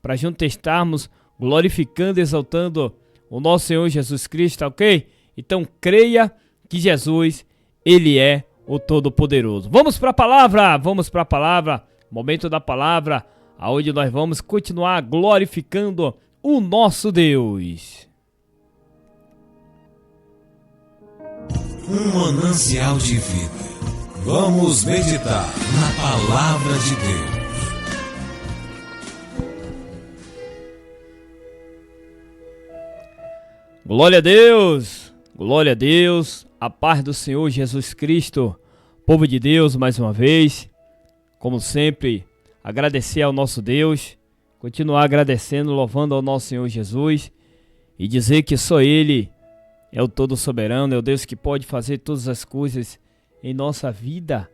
para juntos estarmos glorificando e exaltando o nosso Senhor Jesus Cristo, ok? Então creia que Jesus, Ele é o Todo-Poderoso. Vamos para a palavra, momento da palavra, aonde nós vamos continuar glorificando o nosso Deus. Um manancial de vida. Vamos meditar na palavra de Deus. Glória a Deus, a paz do Senhor Jesus Cristo, povo de Deus, mais uma vez, como sempre, agradecer ao nosso Deus, continuar agradecendo, louvando ao nosso Senhor Jesus e dizer que só Ele é o todo soberano, é o Deus que pode fazer todas as coisas em nossa vida.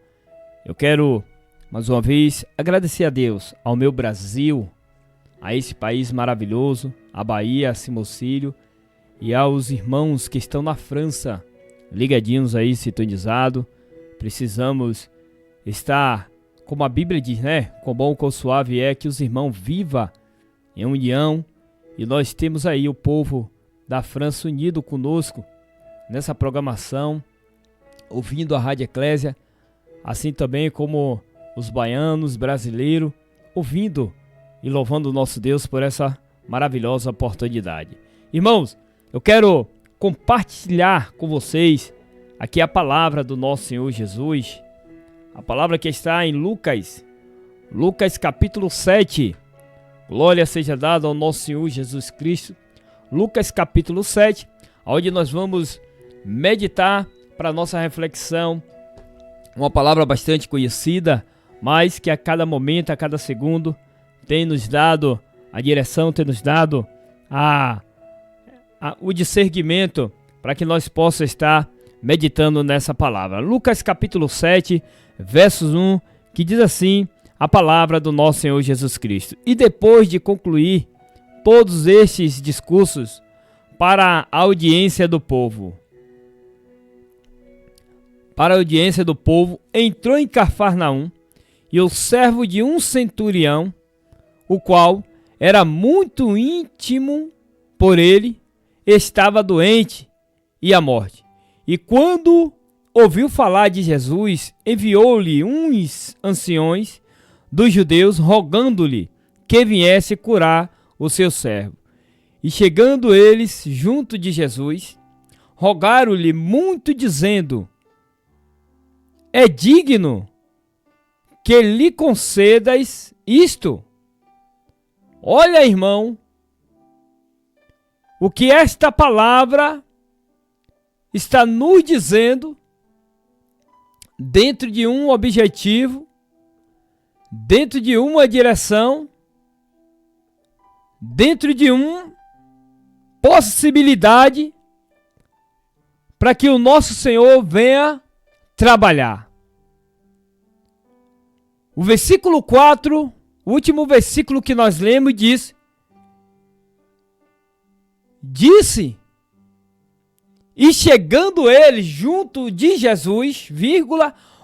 Eu quero, mais uma vez, agradecer a Deus, ao meu Brasil, a esse país maravilhoso, a Bahia, a Simocílio, e aos irmãos que estão na França, ligadinhos aí, sintonizados. Precisamos estar, como a Bíblia diz, né? Quão bom, quão suave é que os irmãos vivam em união. E nós temos aí o povo da França unido conosco nessa programação, ouvindo a Rádio Eclésia, assim também como os baianos, brasileiros, ouvindo e louvando o nosso Deus por essa maravilhosa oportunidade. Irmãos, eu quero compartilhar com vocês aqui a palavra do nosso Senhor Jesus, a palavra que está em Lucas capítulo 7. Glória seja dada ao nosso Senhor Jesus Cristo. Lucas capítulo 7, onde nós vamos meditar para a nossa reflexão, uma palavra bastante conhecida, mas que a cada momento, a cada segundo, tem nos dado a direção, tem nos dado o discernimento para que nós possamos estar meditando nessa palavra. Lucas capítulo 7, versos 1, que diz assim, a palavra do nosso Senhor Jesus Cristo. E depois de concluir todos estes discursos para a audiência do povo, entrou em Cafarnaum, e o servo de um centurião, o qual era muito íntimo por ele, estava doente e à morte. E quando ouviu falar de Jesus, enviou-lhe uns anciões dos judeus, rogando-lhe que viesse curar o seu servo. E chegando eles junto de Jesus, rogaram-lhe muito, dizendo: é digno que lhe concedas isto? Olha, irmão, o que esta palavra está nos dizendo dentro de um objetivo, dentro de uma direção, dentro de uma possibilidade para que o nosso Senhor venha trabalhar. O versículo 4, o último versículo que nós lemos, disse, e chegando eles junto de Jesus,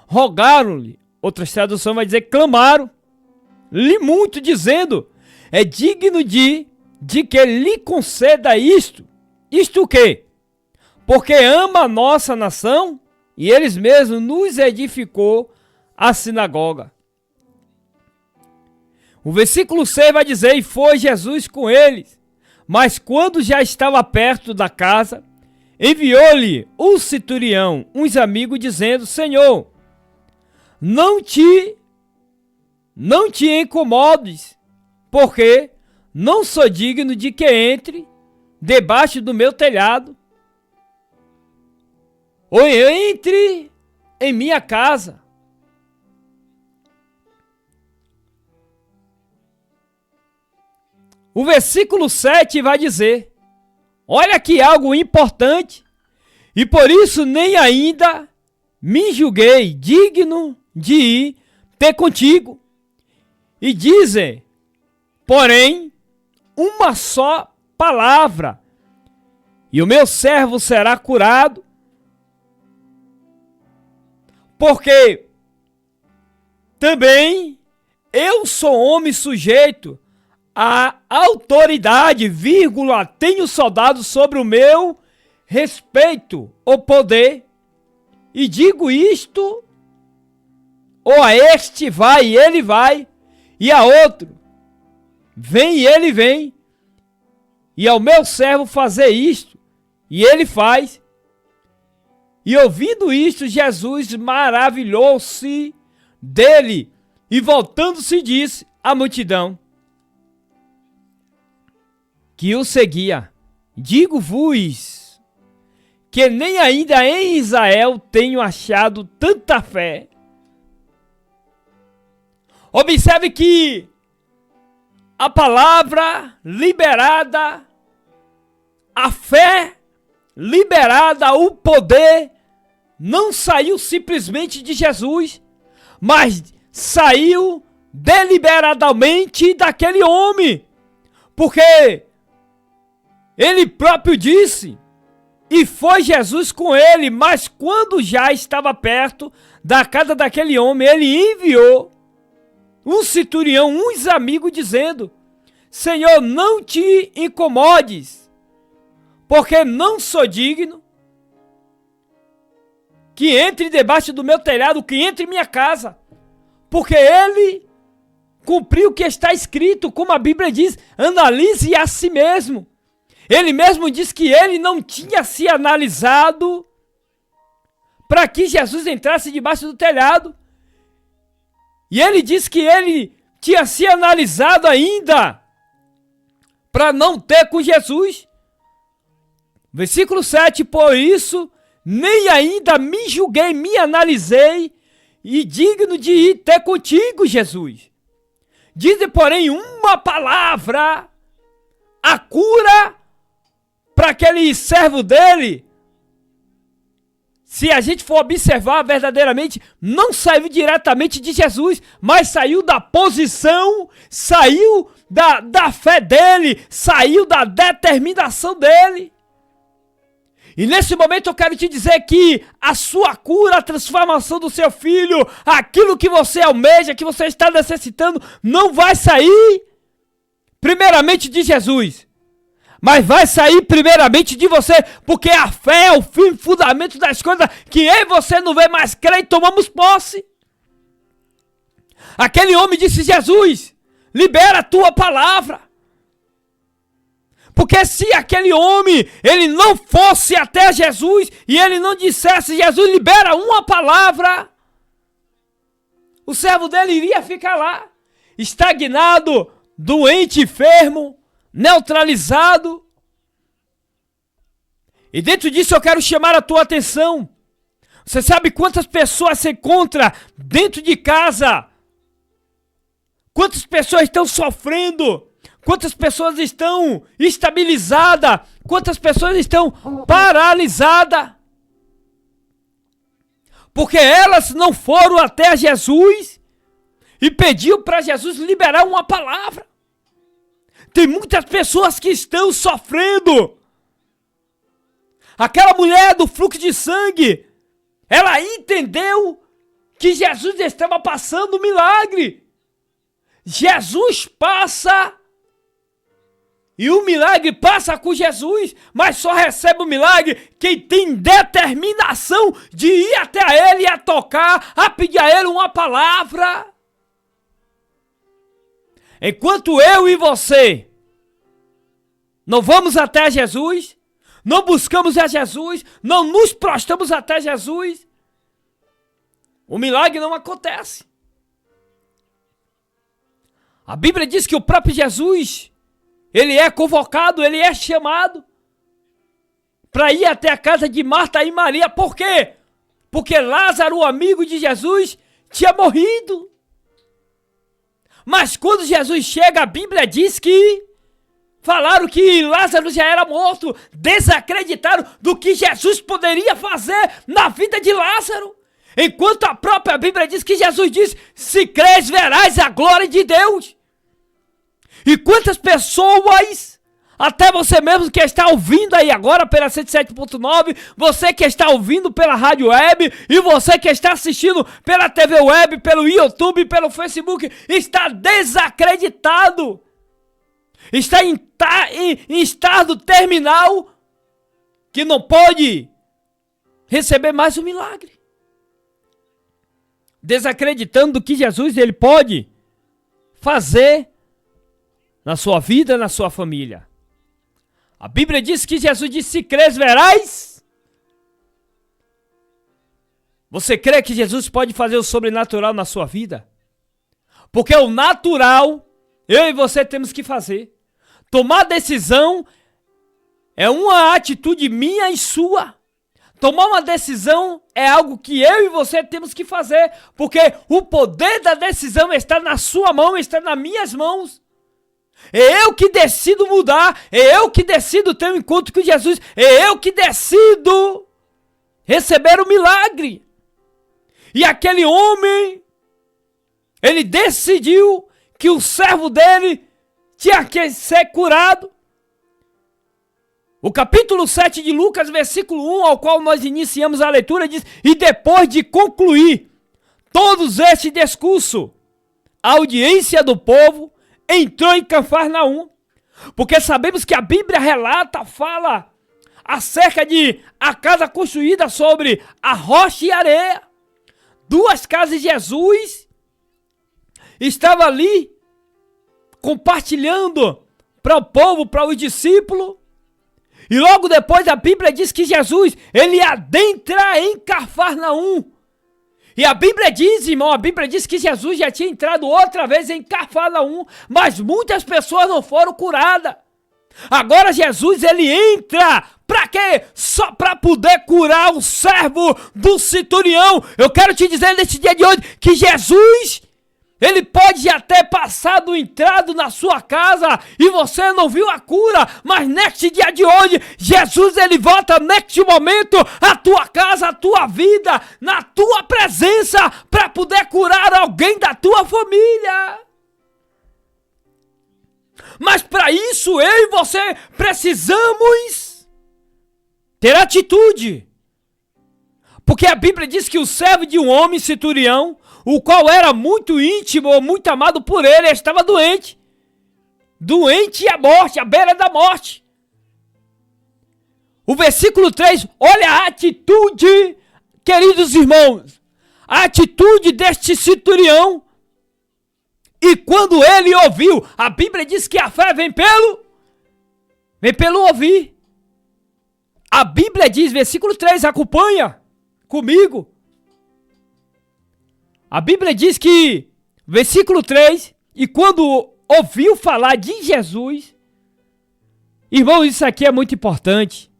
rogaram-lhe, outra tradução vai dizer, clamaram-lhe muito, dizendo, é digno de que lhe conceda isto. Isto o quê? Porque ama a nossa nação, e eles mesmos nos edificou a sinagoga. O versículo 6 vai dizer, e foi Jesus com eles, mas quando já estava perto da casa, enviou-lhe o centurião uns amigos, dizendo, Senhor, não te incomodes, porque não sou digno de que entre debaixo do meu telhado, ou entre em minha casa. O versículo 7 vai dizer, olha aqui algo importante, e por isso nem ainda me julguei digno de ir ter contigo. E dizem, porém, uma só palavra, e o meu servo será curado, porque também eu sou homem sujeito a autoridade, vírgula, tenho soldados sobre o meu respeito, o poder, e digo isto, ou a este vai e ele vai, e a outro vem e ele vem, e ao meu servo fazer isto, e ele faz. E ouvindo isto, Jesus maravilhou-se dele, e voltando-se disse à multidão que o seguia: digo-vos que nem ainda em Israel tenho achado tanta fé. Observe que a palavra liberada, a fé liberada, o poder, não saiu simplesmente de Jesus, mas saiu deliberadamente daquele homem. Porque ele próprio disse, e foi Jesus com ele, mas quando já estava perto da casa daquele homem, ele enviou um centurião, uns amigos, dizendo: Senhor, não te incomodes, porque não sou digno que entre debaixo do meu telhado, que entre em minha casa, porque ele cumpriu o que está escrito, como a Bíblia diz, analise a si mesmo. Ele mesmo diz que ele não tinha se analisado para que Jesus entrasse debaixo do telhado. E ele diz que ele tinha se analisado ainda para não ter com Jesus. Versículo 7, por isso, nem ainda me julguei, me analisei, e digno de ir ter contigo, Jesus. Dize, porém, uma palavra, a cura para aquele servo dele. Se a gente for observar verdadeiramente, não saiu diretamente de Jesus, mas saiu da posição, saiu da fé dele, saiu da determinação dele. E nesse momento eu quero te dizer que a sua cura, a transformação do seu filho, aquilo que você almeja, que você está necessitando, não vai sair primeiramente de Jesus, mas vai sair primeiramente de você, porque a fé é o fim, fundamento das coisas que em você não vê, mais crer e tomamos posse. Aquele homem disse: Jesus, libera a tua palavra. Porque se aquele homem, ele não fosse até Jesus e ele não dissesse: Jesus, libera uma palavra, o servo dele iria ficar lá, estagnado, doente, enfermo, neutralizado. E dentro disso eu quero chamar a tua atenção. Você sabe quantas pessoas se encontram dentro de casa? Quantas pessoas estão sofrendo? Quantas pessoas estão estabilizadas? Quantas pessoas estão paralisadas? Porque elas não foram até Jesus e pediu para Jesus liberar uma palavra. Tem muitas pessoas que estão sofrendo. Aquela mulher do fluxo de sangue, ela entendeu que Jesus estava passando um milagre. Jesus passa e o milagre passa com Jesus, mas só recebe o milagre quem tem determinação de ir até a ele, a tocar, a pedir a ele uma palavra. Enquanto eu e você não vamos até Jesus, não buscamos a Jesus, não nos prostramos até Jesus, o milagre não acontece. A Bíblia diz que o próprio Jesus, ele é convocado, ele é chamado para ir até a casa de Marta e Maria. Por quê? Porque Lázaro, o amigo de Jesus, tinha morrido. Mas quando Jesus chega, a Bíblia diz que falaram que Lázaro já era morto, desacreditaram do que Jesus poderia fazer na vida de Lázaro. Enquanto a própria Bíblia diz que Jesus diz: se crês, verás a glória de Deus. E quantas pessoas, até você mesmo que está ouvindo aí agora pela 107.9, você que está ouvindo pela rádio web e você que está assistindo pela TV web, pelo YouTube, pelo Facebook, está desacreditado está em estado terminal, que não pode receber mais um milagre. Desacreditando que Jesus ele pode fazer na sua vida, na sua família. A Bíblia diz que Jesus disse: se crês, verás. Você crê que Jesus pode fazer o sobrenatural na sua vida? Porque o natural, eu e você temos que fazer. Tomar decisão é uma atitude minha e sua. Tomar uma decisão é algo que eu e você temos que fazer. Porque o poder da decisão está na sua mão, está nas minhas mãos. É eu que decido mudar, é eu que decido ter um encontro com Jesus, é eu que decido receber o milagre. E aquele homem, ele decidiu que o servo dele tinha que ser curado. O capítulo 7 de Lucas, versículo 1, ao qual nós iniciamos a leitura, diz: e depois de concluir todos este discurso, a audiência do povo entrou em Cafarnaum. Porque sabemos que a Bíblia fala acerca de a casa construída sobre a rocha e areia. Duas casas de Jesus estava ali compartilhando para o povo, para os discípulos. E logo depois a Bíblia diz que Jesus, ele adentra em Cafarnaum. E a Bíblia diz, irmão, a Bíblia diz que Jesus já tinha entrado outra vez em Cafarnaum, mas muitas pessoas não foram curadas. Agora Jesus, ele entra, para quê? Só para poder curar o servo do centurião. Eu quero te dizer nesse dia de hoje que Jesus, ele pode já ter passado, entrado na sua casa e você não viu a cura, mas neste dia de hoje, Jesus ele volta neste momento à tua casa, à tua vida, na tua presença, para poder curar alguém da tua família. Mas para isso eu e você precisamos ter atitude. Porque a Bíblia diz que o servo de um homem centurião, o qual era muito íntimo, muito amado por ele, estava doente. Doente à morte, à beira da morte. O versículo 3, olha a atitude, queridos irmãos. A atitude deste centurião. E quando ele ouviu, a Bíblia diz que a fé vem pelo ouvir. A Bíblia diz, versículo 3, acompanha comigo. A Bíblia diz que, versículo 3, e quando ouviu falar de Jesus, irmão, isso aqui é muito importante.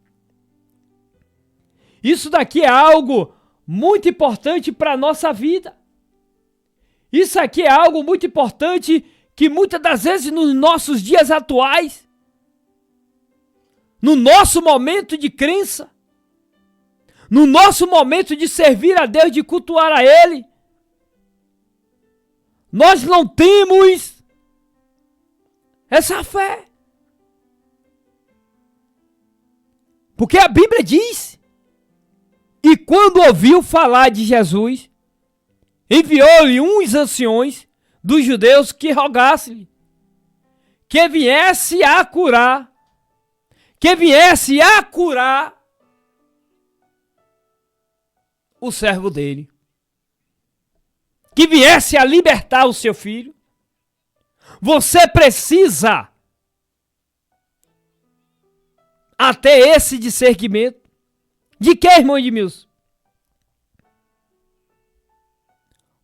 Isso daqui é algo muito importante para a nossa vida. Isso aqui é algo muito importante que muitas das vezes nos nossos dias atuais, no nosso momento de crença, no nosso momento de servir a Deus, de cultuar a Ele, nós não temos essa fé. Porque a Bíblia diz, e quando ouviu falar de Jesus, enviou-lhe uns anciões dos judeus que rogasse-lhe que viesse a curar, o servo dele, que viesse a libertar o seu filho. Você precisa até esse discernimento. De que, irmão Edmilson?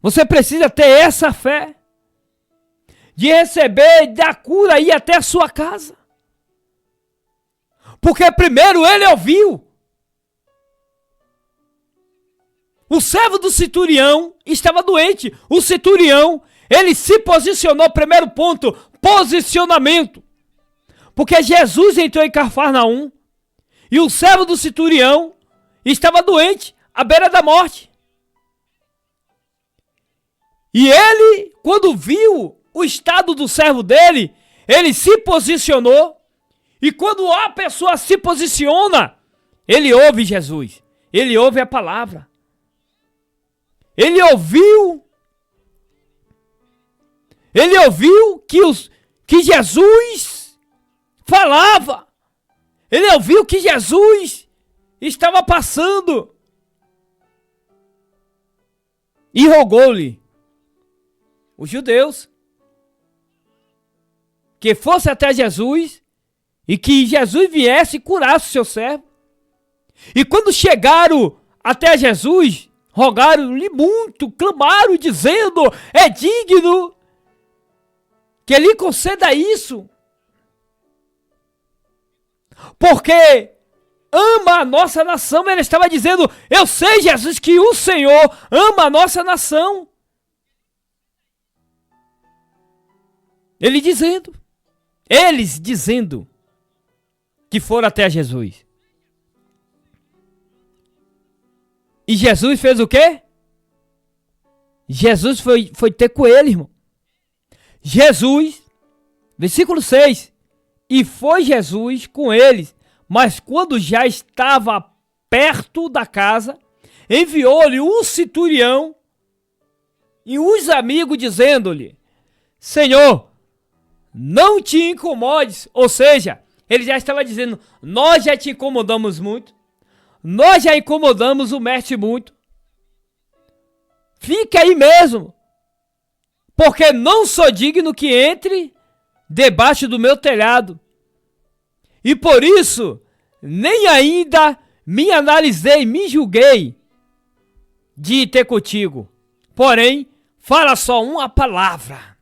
Você precisa ter essa fé de receber da cura e ir até a sua casa. Porque primeiro ele ouviu. O servo do centurião estava doente. O centurião, ele se posicionou. Primeiro ponto, posicionamento. Porque Jesus entrou em Cafarnaum e o servo do centurião estava doente, à beira da morte. E ele, quando viu o estado do servo dele, ele se posicionou. E quando a pessoa se posiciona, ele ouve Jesus. Ele ouve a palavra. Ele ouviu que Jesus falava. Ele ouviu que Jesus estava passando. E rogou-lhe os judeus que fosse até Jesus e que Jesus viesse e curasse o seu servo. E quando chegaram até Jesus, rogaram-lhe muito, clamaram dizendo: é digno que ele conceda isso, porque ama a nossa nação. Ele estava dizendo: eu sei, Jesus, que o Senhor ama a nossa nação. Eles dizendo que foram até Jesus. E Jesus fez o quê? Jesus foi ter com ele, irmão. Jesus, versículo 6. E foi Jesus com eles, mas quando já estava perto da casa, enviou-lhe um centurião e uns amigos dizendo-lhe: Senhor, não te incomodes. Ou seja, ele já estava dizendo: nós já te incomodamos muito. Nós já incomodamos o mestre muito. Fique aí mesmo, porque não sou digno que entre debaixo do meu telhado. E por isso, nem ainda me analisei, me julguei de ir ter contigo. Porém, fala só uma palavra.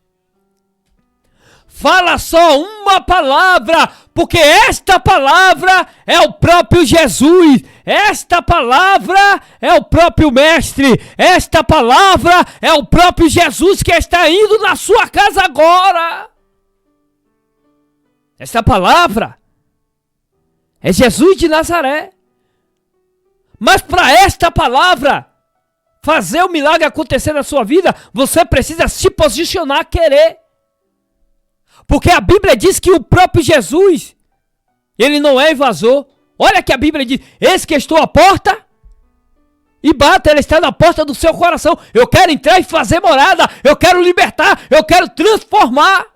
Fala só uma palavra, porque esta palavra é o próprio Jesus. Esta palavra é o próprio Mestre. Esta palavra é o próprio Jesus que está indo na sua casa agora. Esta palavra é Jesus de Nazaré. Mas para esta palavra fazer o milagre acontecer na sua vida, você precisa se posicionar, querer. Porque a Bíblia diz que o próprio Jesus, ele não é invasor. Olha que a Bíblia diz: eis que estou à porta e bato. Ele está na porta do seu coração. Eu quero entrar e fazer morada. Eu quero libertar. Eu quero transformar.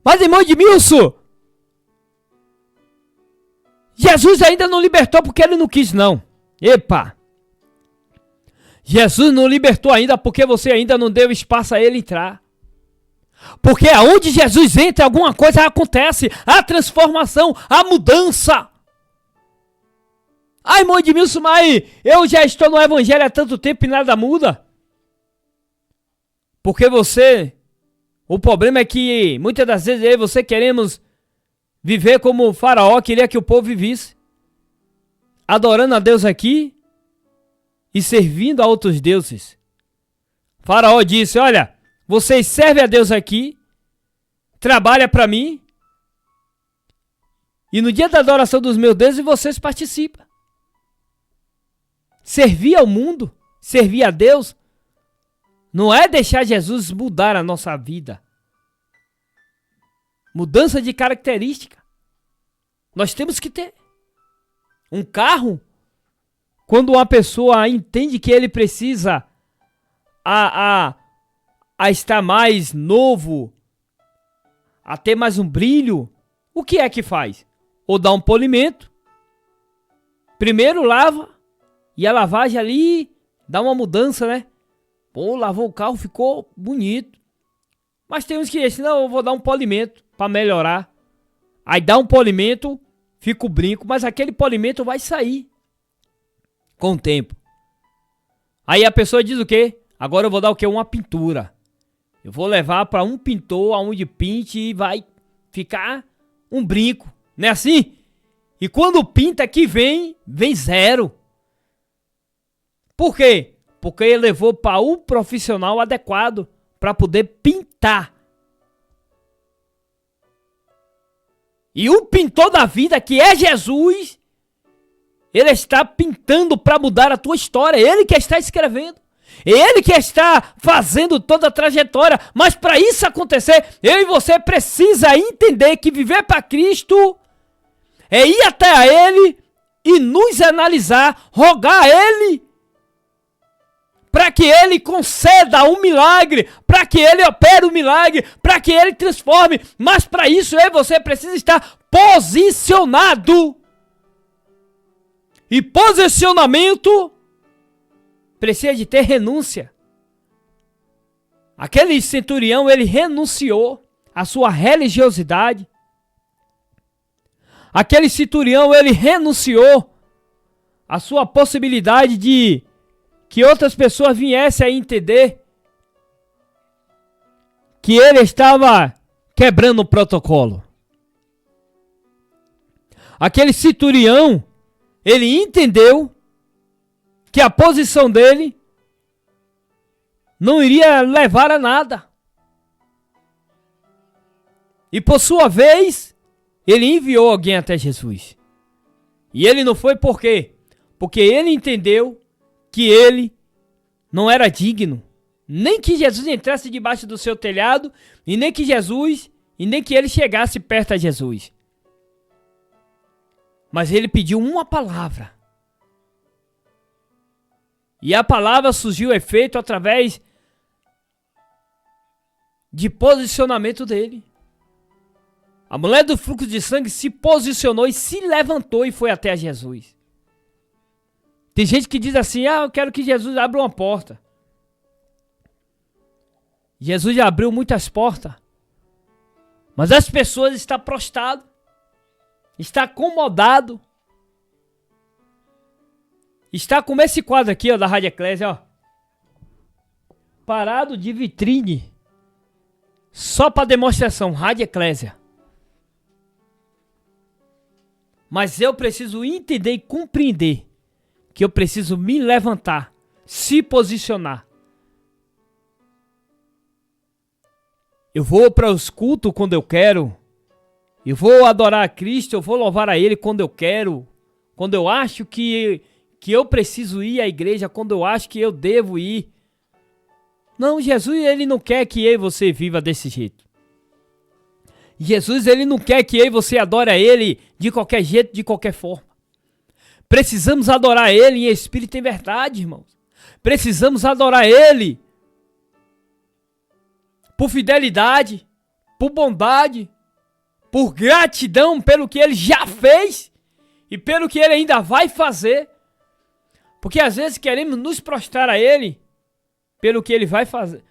Mas, irmão Edmilson, Jesus ainda não libertou porque ele não quis, não. Epa! Jesus não libertou ainda porque você ainda não deu espaço a ele entrar. Porque aonde Jesus entra, alguma coisa acontece. A transformação, a mudança. Ai, irmão Edmilson, mas eu já estou no evangelho há tanto tempo e nada muda. Porque o problema é que muitas das vezes eu e você queremos viver como o faraó queria que o povo vivesse. Adorando a Deus aqui e servindo a outros deuses. Faraó disse: olha, vocês servem a Deus aqui, trabalham para mim, e no dia da adoração dos meus deuses vocês participam. Servir ao mundo, servir a Deus, não é deixar Jesus mudar a nossa vida. Mudança de característica. Nós temos que ter. Um carro, quando uma pessoa entende que ele precisa a estar mais novo, a ter mais um brilho, o que é que faz? Ou dá um polimento, primeiro lava, e a lavagem ali dá uma mudança, né? Pô, lavou o carro, ficou bonito. Mas tem uns que dizem: não, eu vou dar um polimento para melhorar. Aí dá um polimento, fica o brinco, mas aquele polimento vai sair com o tempo. Aí a pessoa diz o quê? Agora eu vou dar o quê? Uma pintura. Eu vou levar para um pintor aonde pinte e vai ficar um brinco. Não é assim? E quando pinta que vem zero. Por quê? Porque ele levou para o profissional adequado para poder pintar. E o pintor da vida, que é Jesus, ele está pintando para mudar a tua história. Ele que está escrevendo. Ele que está fazendo toda a trajetória. Mas para isso acontecer, eu e você precisa entender que viver para Cristo é ir até a Ele e nos analisar, rogar a Ele para que ele conceda um milagre, para que ele opere um milagre, para que ele transforme. Mas para isso eu e você precisa estar posicionado. E posicionamento precisa de ter renúncia. Aquele centurião, ele renunciou à sua religiosidade. Aquele centurião, ele renunciou à sua possibilidade de que outras pessoas viessem a entender que ele estava quebrando o protocolo. Aquele centurião, ele entendeu que a posição dele não iria levar a nada. E por sua vez, ele enviou alguém até Jesus. E ele não foi por quê? Porque ele entendeu que ele não era digno. Nem que Jesus entrasse debaixo do seu telhado, e nem que ele chegasse perto a Jesus. Mas ele pediu uma palavra. E a palavra surgiu efeito através de posicionamento dele. A mulher do fluxo de sangue se posicionou e se levantou e foi até Jesus. Tem gente que diz assim, eu quero que Jesus abra uma porta. Jesus já abriu muitas portas. Mas as pessoas estão prostradas. Está acomodado. Está como esse quadro aqui, ó, da Rádio Eclésia, ó. Parado de vitrine. Só para demonstração, Rádio Eclésia. Mas eu preciso entender e compreender que eu preciso me levantar, se posicionar. Eu vou para os cultos quando eu quero. Eu vou adorar a Cristo, eu vou louvar a Ele quando eu quero. Quando eu acho que eu preciso ir à igreja, quando eu acho que eu devo ir. Não, Jesus, Ele não quer que eu e você viva desse jeito. Jesus, Ele não quer que eu e você adore a Ele de qualquer jeito, de qualquer forma. Precisamos adorar Ele em espírito e em verdade, irmãos. Precisamos adorar Ele por fidelidade, por bondade, por gratidão pelo que Ele já fez e pelo que Ele ainda vai fazer. Porque às vezes queremos nos prostrar a Ele pelo que Ele vai fazer,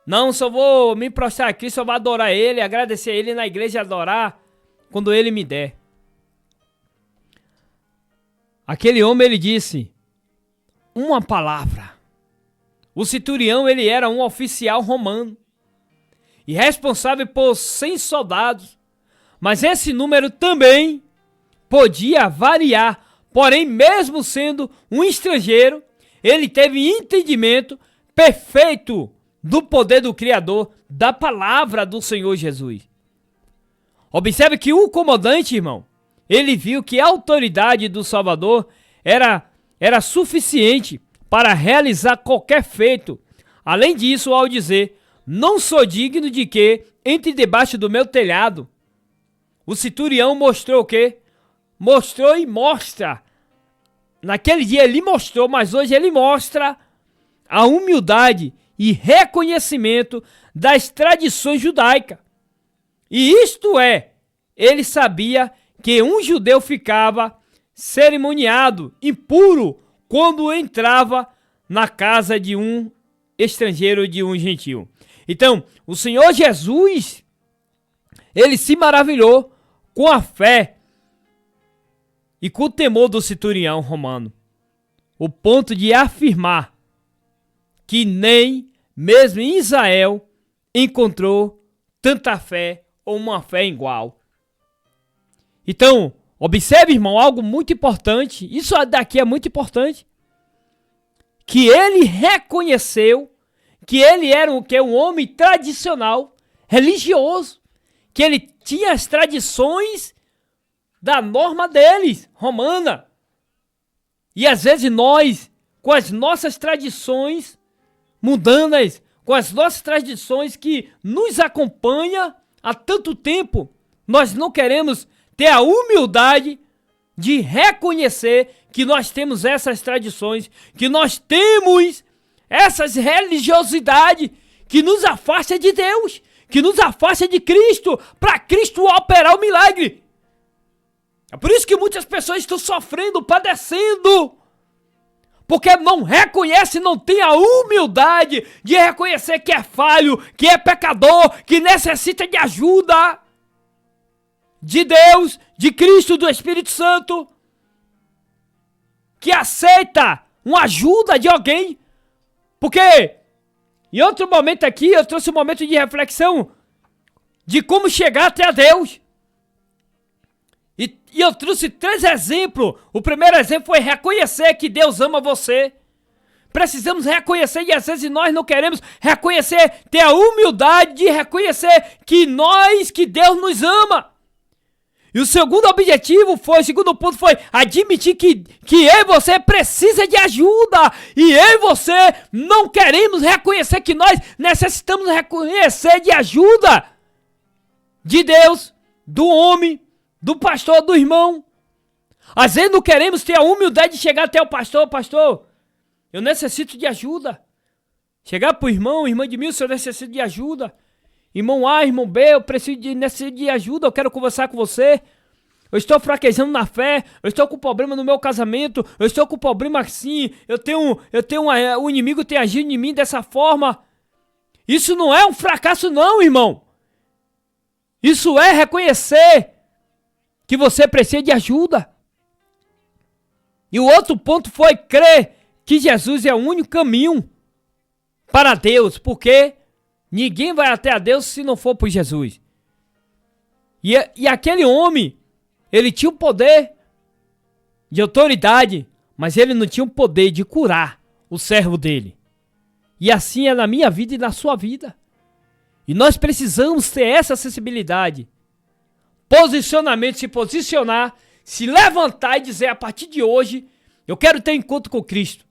Não, só vou me prostrar aqui, só vou adorar Ele, agradecer a Ele na igreja, adorar quando Ele me der. Aquele homem, ele disse uma palavra. O centurião, ele era um oficial romano e responsável por 100 soldados. Mas esse número também podia variar. Porém, mesmo sendo um estrangeiro, ele teve entendimento perfeito do poder do Criador, da palavra do Senhor Jesus. Observe que o comandante, irmão, ele viu que a autoridade do Salvador era suficiente para realizar qualquer feito. Além disso, ao dizer, não sou digno de que entre debaixo do meu telhado, o centurião mostrou o quê? Mostrou e mostra. Naquele dia ele mostrou, mas hoje ele mostra a humildade e reconhecimento das tradições judaicas. E isto é, ele sabia que um judeu ficava cerimoniado, impuro, quando entrava na casa de um estrangeiro, de um gentil. Então, o Senhor Jesus, ele se maravilhou com a fé e com o temor do centurião romano, o ponto de afirmar que nem mesmo em Israel encontrou tanta fé ou uma fé igual. Então, observe, irmão, algo muito importante. Isso daqui é muito importante. Que ele reconheceu que ele era um homem tradicional, religioso. Que ele tinha as tradições da norma deles, romana. E às vezes nós, com as nossas tradições mundanas, com as nossas tradições que nos acompanham há tanto tempo, nós não queremos ter a humildade de reconhecer que nós temos essas tradições, que nós temos essas religiosidades que nos afasta de Deus, que nos afasta de Cristo, para Cristo operar o milagre. É por isso que muitas pessoas estão sofrendo, padecendo, porque não reconhece, não tem a humildade de reconhecer que é falho, que é pecador, que necessita de ajuda de Deus, de Cristo, do Espírito Santo, que aceita uma ajuda de alguém. Porque em outro momento aqui eu trouxe um momento de reflexão de como chegar até a Deus. E eu trouxe 3 exemplos. O primeiro exemplo foi reconhecer que Deus ama você. Precisamos reconhecer, e às vezes nós não queremos reconhecer, ter a humildade de reconhecer que Deus nos ama. E o segundo ponto foi admitir que eu e você precisa de ajuda. E eu e você não queremos reconhecer que nós necessitamos reconhecer de ajuda de Deus, do homem, do pastor, do irmão. Às vezes não queremos ter a humildade de chegar até o pastor. Pastor, eu necessito de ajuda. Chegar para o irmão, irmã de mim, eu necessito de ajuda. Irmão A, irmão B, eu necessito de ajuda, eu quero conversar com você. Eu estou fraquejando na fé, eu estou com problema no meu casamento, eu estou com problema assim, o inimigo tem agido em mim dessa forma. Isso não é um fracasso não, irmão. Isso é reconhecer que você precisa de ajuda. E o outro ponto foi crer que Jesus é o único caminho para Deus, porque ninguém vai até a Deus se não for por Jesus. E aquele homem, ele tinha o poder de autoridade, mas ele não tinha o poder de curar o servo dele. E assim é na minha vida e na sua vida. E nós precisamos ter essa sensibilidade. Posicionamento, se posicionar, se levantar e dizer, a partir de hoje, eu quero ter encontro com Cristo.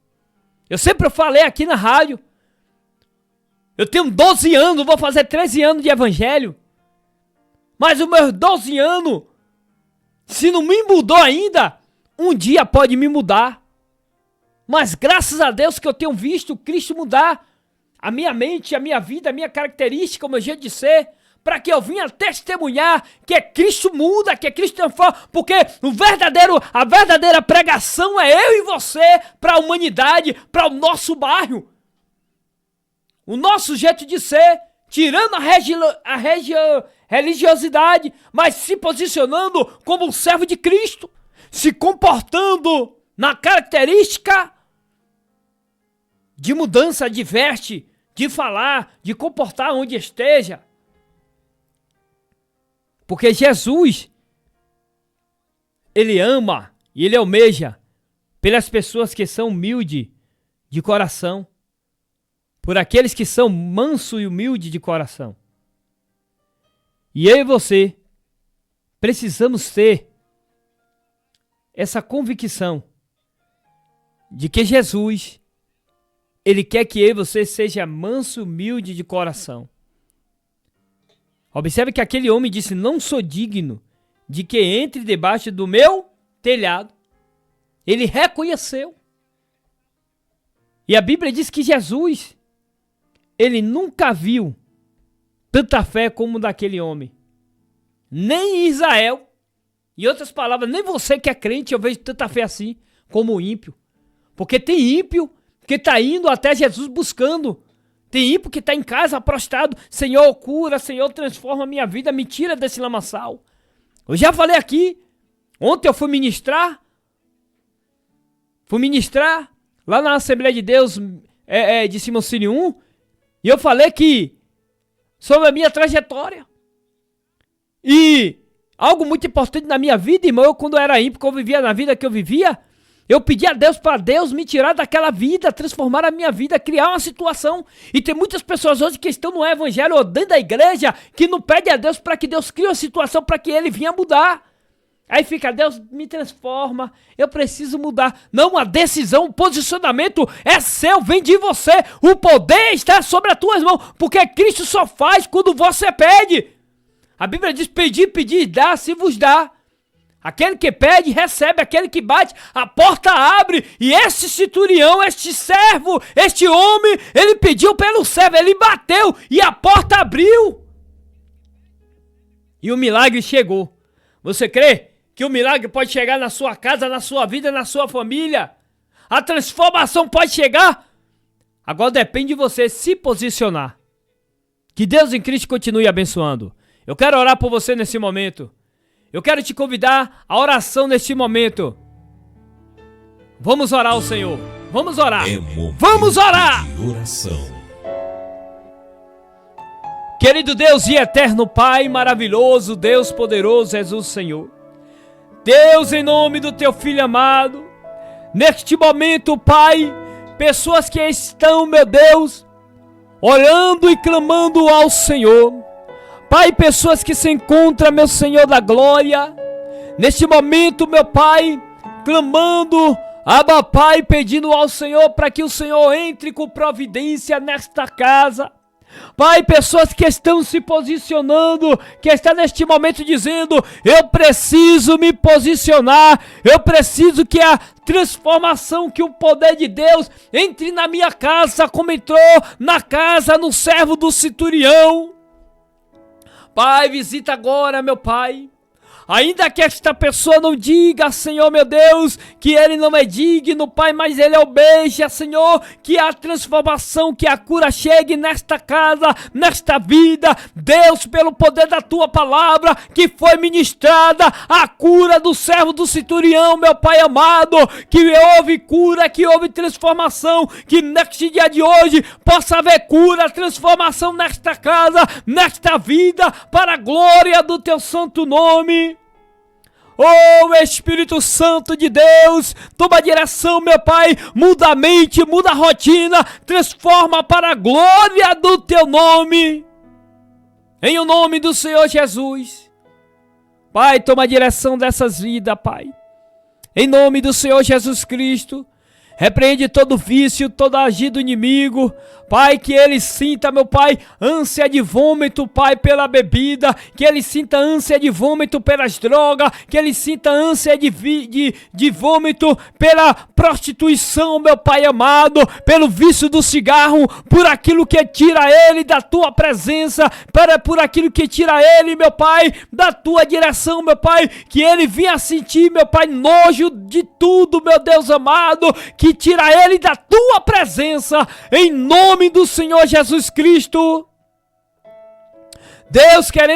Eu sempre falei aqui na rádio, eu tenho 12 anos, vou fazer 13 anos de evangelho. Mas os meus 12 anos, se não me mudou ainda, um dia pode me mudar. Mas graças a Deus que eu tenho visto Cristo mudar a minha mente, a minha vida, a minha característica, o meu jeito de ser, para que eu venha testemunhar que Cristo muda, que Cristo transforma, porque a verdadeira pregação é eu e você para a humanidade, para o nosso bairro. O nosso jeito de ser, tirando a religiosidade, mas se posicionando como um servo de Cristo, se comportando na característica de mudança de veste, de falar, de comportar onde esteja. Porque Jesus, ele ama e ele almeja pelas pessoas que são humildes de coração, por aqueles que são manso e humilde de coração. E eu e você precisamos ter essa convicção de que Jesus, ele quer que eu e você seja manso e humilde de coração. Observe que aquele homem disse, não sou digno de que entre debaixo do meu telhado. Ele reconheceu. E a Bíblia diz que Jesus, ele nunca viu tanta fé como daquele homem. Nem em Israel. Em outras palavras, nem você que é crente, eu vejo tanta fé assim, como o ímpio. Porque tem ímpio que está indo até Jesus buscando. Tem ímpio que está em casa prostrado. Senhor, cura, Senhor, transforma a minha vida, me tira desse lamaçal. Eu já falei aqui. Ontem eu fui ministrar lá na Assembleia de Deus de Simocínio 1. E eu falei que sobre a minha trajetória. E algo muito importante na minha vida, irmão, eu quando era ímpio, quando eu vivia na vida que eu vivia, eu pedi a Deus para Deus me tirar daquela vida, transformar a minha vida, criar uma situação. E tem muitas pessoas hoje que estão no evangelho ou dentro da igreja que não pedem a Deus para que Deus crie uma situação para que ele venha mudar. Aí fica, Deus me transforma, eu preciso mudar. Não, a decisão, o posicionamento é seu, vem de você. O poder está sobre as tuas mãos, porque Cristo só faz quando você pede. A Bíblia diz, pedir, dá, se vos dá. Aquele que pede, recebe. Aquele que bate, a porta abre. E este centurião, este servo, este homem, ele pediu pelo servo, ele bateu e a porta abriu. E o milagre chegou. Você crê que o milagre pode chegar na sua casa, na sua vida, na sua família? A transformação pode chegar? Agora depende de você se posicionar. Que Deus em Cristo continue abençoando. Eu quero orar por você nesse momento. Eu quero te convidar à oração neste momento. Vamos orar ao Senhor. Vamos orar. Vamos orar. De oração. Querido Deus e eterno Pai, maravilhoso, Deus poderoso, Jesus Senhor. Deus, em nome do teu Filho amado, neste momento, Pai, pessoas que estão, meu Deus, orando e clamando ao Senhor. Pai, pessoas que se encontram, meu Senhor da glória, neste momento, meu Pai, clamando, Abba, Pai, pedindo ao Senhor para que o Senhor entre com providência nesta casa. Pai, pessoas que estão se posicionando, que estão neste momento dizendo, eu preciso me posicionar, eu preciso que a transformação, que o poder de Deus entre na minha casa, como entrou na casa, no servo do centurião. Pai, visita agora, meu Pai. Ainda que esta pessoa não diga, Senhor, meu Deus, que ele não é digno, Pai, mas ele almeja, Senhor, que a transformação, que a cura chegue nesta casa, nesta vida. Deus, pelo poder da Tua palavra, que foi ministrada, a cura do servo do centurião, meu Pai amado, que houve cura, que houve transformação, que neste dia de hoje possa haver cura, transformação nesta casa, nesta vida, para a glória do Teu santo nome. Oh, Espírito Santo de Deus, toma a direção, meu Pai, muda a mente, muda a rotina, transforma para a glória do Teu nome, em o nome do Senhor Jesus. Pai, toma a direção dessas vidas, Pai, em nome do Senhor Jesus Cristo. Repreende todo vício, todo agir do inimigo. Pai, que ele sinta, meu Pai, ânsia de vômito, Pai, pela bebida. Que ele sinta ânsia de vômito pelas drogas. Que ele sinta ânsia de vômito pela prostituição, meu Pai amado. Pelo vício do cigarro. Por aquilo que tira ele da Tua presença. Por aquilo que tira ele, meu Pai, da Tua direção, meu Pai. Que ele venha sentir, meu Pai, nojo de tudo, meu Deus amado. Que tira ele da Tua presença, em nome do Senhor Jesus Cristo. Deus, queremos